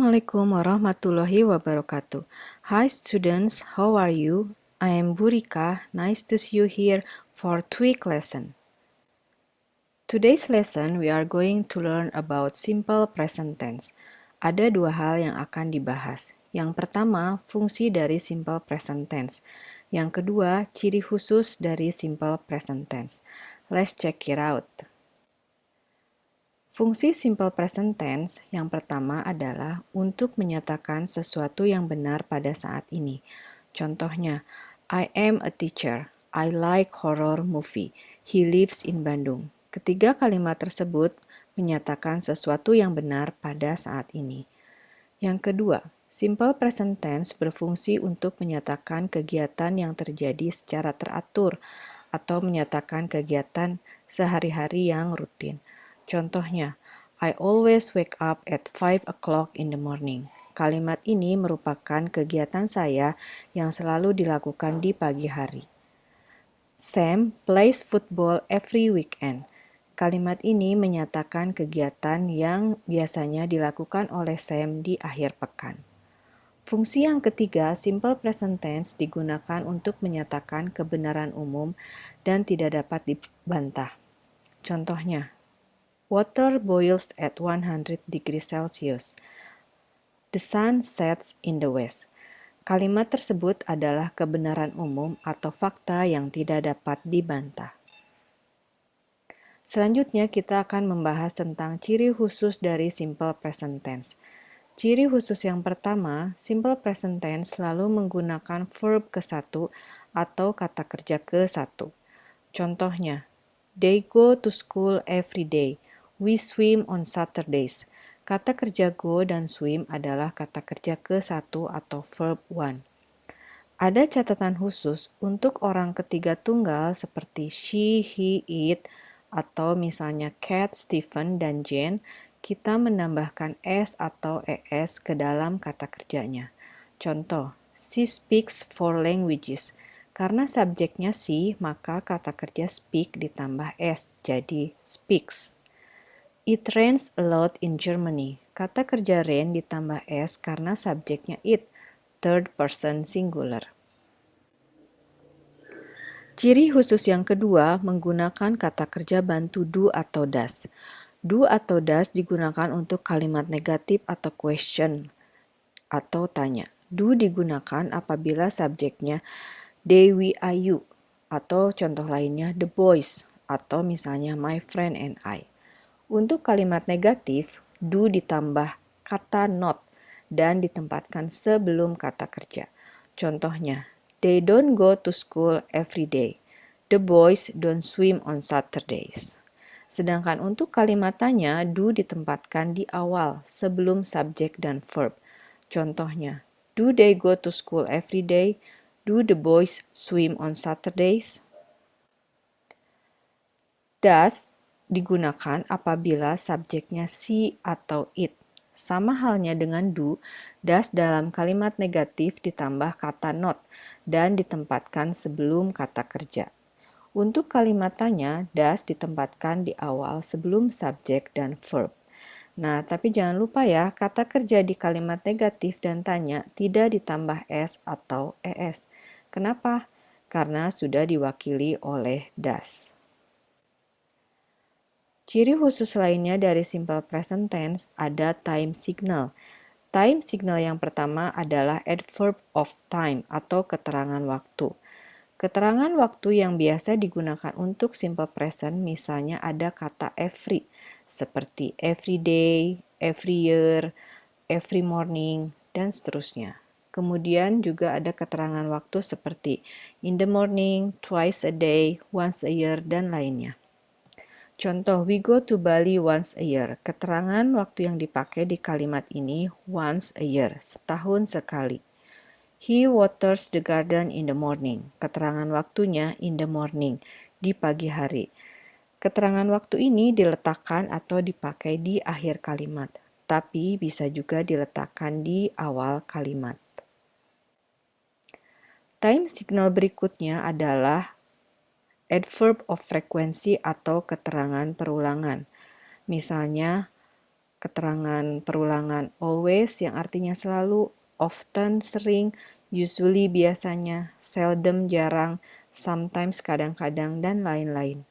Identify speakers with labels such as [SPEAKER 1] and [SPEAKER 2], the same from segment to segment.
[SPEAKER 1] Assalamualaikum warahmatullahi wabarakatuh. Hi students, how are you? I am Burika. Nice to see you here for TOEIC lesson. Today's lesson we are going to learn about simple present tense. Ada dua hal yang akan dibahas. Yang pertama, fungsi dari simple present tense. Yang kedua, ciri khusus dari simple present tense. Let's check it out. Fungsi simple present tense yang pertama adalah untuk menyatakan sesuatu yang benar pada saat ini. Contohnya, I am a teacher. I like horror movie. He lives in Bandung. Ketiga kalimat tersebut menyatakan sesuatu yang benar pada saat ini. Yang kedua, simple present tense berfungsi untuk menyatakan kegiatan yang terjadi secara teratur atau menyatakan kegiatan sehari-hari yang rutin. Contohnya, I always wake up at 5 o'clock in the morning. Kalimat ini merupakan kegiatan saya yang selalu dilakukan di pagi hari. Sam plays football every weekend. Kalimat ini menyatakan kegiatan yang biasanya dilakukan oleh Sam di akhir pekan. Fungsi yang ketiga, simple present tense digunakan untuk menyatakan kebenaran umum dan tidak dapat dibantah. Contohnya, water boils at 100 degrees Celsius. The sun sets in the west. Kalimat tersebut adalah kebenaran umum atau fakta yang tidak dapat dibantah. Selanjutnya kita akan membahas tentang ciri khusus dari simple present tense. Ciri khusus yang pertama, simple present tense selalu menggunakan verb ke-1 atau kata kerja ke-1. Contohnya, they go to school every day. We swim on Saturdays. Kata kerja go dan swim adalah kata kerja ke-1 atau verb 1. Ada catatan khusus untuk orang ketiga tunggal seperti she, he, it, atau misalnya Cat, Stephen, dan Jane, kita menambahkan s atau es ke dalam kata kerjanya. Contoh, she speaks 4 languages. Karena subjeknya she, maka kata kerja speak ditambah s, jadi speaks. It rains a lot in Germany. Kata kerja rain ditambah s karena subjeknya it, third person singular. Ciri khusus yang kedua menggunakan kata kerja bantu do atau does. Do atau does digunakan untuk kalimat negatif atau question atau tanya. Do digunakan apabila subjeknya they, we, I, you, atau contoh lainnya the boys, atau misalnya my friend and I. Untuk kalimat negatif, do ditambah kata not dan ditempatkan sebelum kata kerja. Contohnya, they don't go to school every day. The boys don't swim on Saturdays. Sedangkan untuk kalimat tanya, do ditempatkan di awal sebelum subjek dan verb. Contohnya, do they go to school every day? Do the boys swim on Saturdays? Does digunakan apabila subjeknya she atau it. Sama halnya dengan do, does dalam kalimat negatif ditambah kata not dan ditempatkan sebelum kata kerja. Untuk kalimat tanya, does ditempatkan di awal sebelum subjek dan verb. Nah, tapi jangan lupa ya, kata kerja di kalimat negatif dan tanya tidak ditambah s atau es. Kenapa? Karena sudah diwakili oleh does. Ciri khusus lainnya dari simple present tense ada time signal. Time signal yang pertama adalah adverb of time atau keterangan waktu. Keterangan waktu yang biasa digunakan untuk simple present misalnya ada kata every, seperti every day, every year, every morning, dan seterusnya. Kemudian juga ada keterangan waktu seperti in the morning, twice a day, once a year, dan lainnya. Contoh, we go to Bali once a year. Keterangan waktu yang dipakai di kalimat ini once a year, setahun sekali. He waters the garden in the morning. Keterangan waktunya in the morning, di pagi hari. Keterangan waktu ini diletakkan atau dipakai di akhir kalimat, tapi bisa juga diletakkan di awal kalimat. Time signal berikutnya adalah adverb of frequency atau keterangan perulangan. Misalnya, keterangan perulangan always yang artinya selalu, often sering, usually biasanya, seldom jarang, sometimes kadang-kadang, dan lain-lain.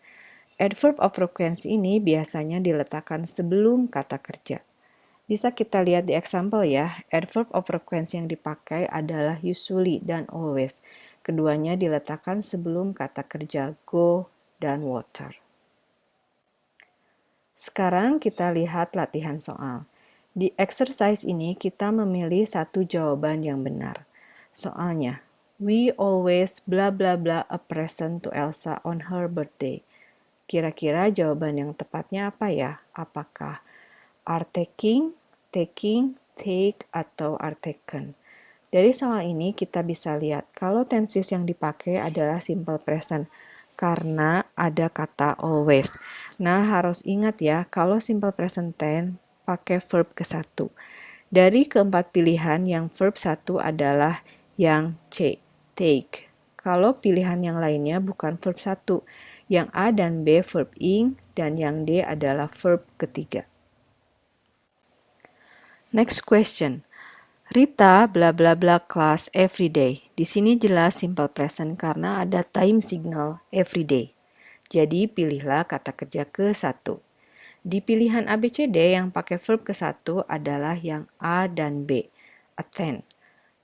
[SPEAKER 1] Adverb of frequency ini biasanya diletakkan sebelum kata kerja. Bisa kita lihat di example ya, adverb of frequency yang dipakai adalah usually dan always. Keduanya diletakkan sebelum kata kerja go dan water. Sekarang kita lihat latihan soal. Di exercise ini kita memilih satu jawaban yang benar. Soalnya, we always blah blah blah a present to Elsa on her birthday. Kira-kira jawaban yang tepatnya apa ya? Apakah are taking, taking, take, atau are taken? Dari soal ini kita bisa lihat kalau tenses yang dipakai adalah simple present karena ada kata always. Nah, harus ingat ya, kalau simple present tense pakai verb ke satu. Dari keempat pilihan, yang verb satu adalah yang C, take. Kalau pilihan yang lainnya bukan verb satu, yang A dan B verb ing, dan yang D adalah verb ketiga. Next question. Rita bla bla bla class every day. Di sini jelas simple present karena ada time signal every day. Jadi pilihlah kata kerja ke satu. Di pilihan ABCD yang pakai verb ke satu adalah yang A dan B, attend.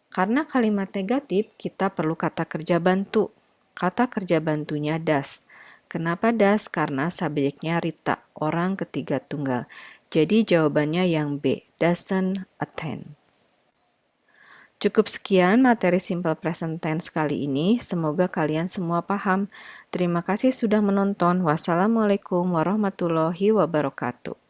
[SPEAKER 1] Karena kalimat negatif, kita perlu kata kerja bantu. Kata kerja bantunya does. Kenapa does? Karena subjeknya Rita, orang ketiga tunggal. Jadi jawabannya yang B, doesn't attend. Cukup sekian materi simple present tense kali ini. Semoga kalian semua paham. Terima kasih sudah menonton. Wassalamualaikum warahmatullahi wabarakatuh.